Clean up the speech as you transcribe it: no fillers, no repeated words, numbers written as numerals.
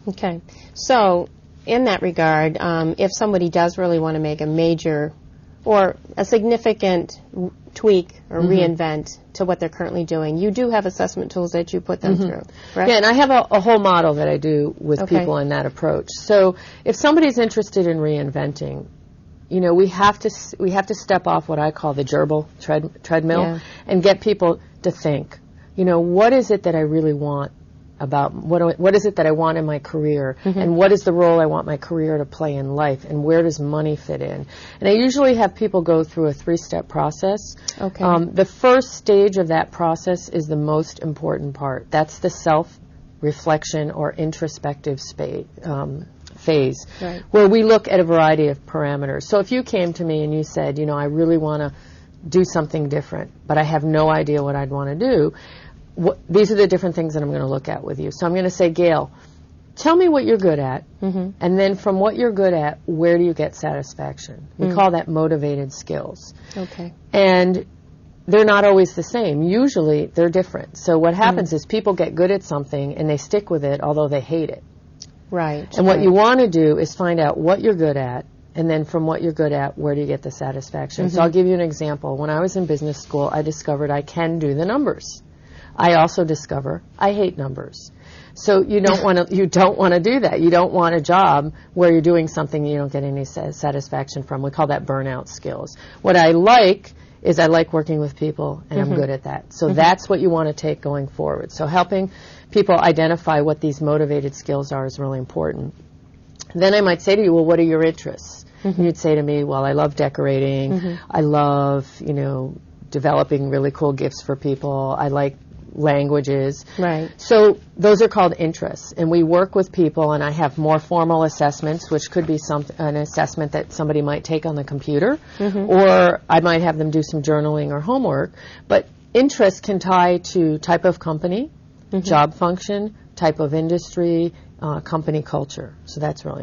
Okay. So, in that regard, if somebody does really want to make a major or a significant tweak or reinvent to what they're currently doing, you do have assessment tools that you put them through, correct? Yeah, and I have a whole model that I do with people in that approach. So if somebody's interested in reinventing, you know, we have to step off what I call the gerbil treadmill and get people to think, you know, what is it that I really want about, what is it that I want in my career, and what is the role I want my career to play in life, and where does money fit in? And I usually have people go through a 3-step process. Okay. The first stage of that process is the most important part. That's the self-reflection or introspective phase, where we look at a variety of parameters. So if you came to me and you said, you know, I really want to do something different, but I have no idea what I'd want to do, these are the different things that I'm going to look at with you. So I'm going to say, Gail, tell me what you're good at, and then from what you're good at, where do you get satisfaction? We call that motivated skills. Okay. And they're not always the same. Usually they're different. So what happens is people get good at something and they stick with it, although they hate it. Right. And what you want to do is find out what you're good at, and then from what you're good at, where do you get the satisfaction? So I'll give you an example. When I was in business school, I discovered I can do the numbers. I also discover I hate numbers. So you don't want to do that. You don't want a job where you're doing something you don't get any satisfaction from. We call that burnout skills. What I like is I like working with people, and I'm good at that. So that's what you want to take going forward. So helping people identify what these motivated skills are is really important. Then I might say to you, well, what are your interests? And you'd say to me, well, I love decorating. I love, you know, developing really cool gifts for people. I like languages. Right. So those are called interests, and we work with people, and I have more formal assessments, which could be an assessment that somebody might take on the computer, or I might have them do some journaling or homework. But interest can tie to type of company, job function, type of industry, company culture. So that's really important.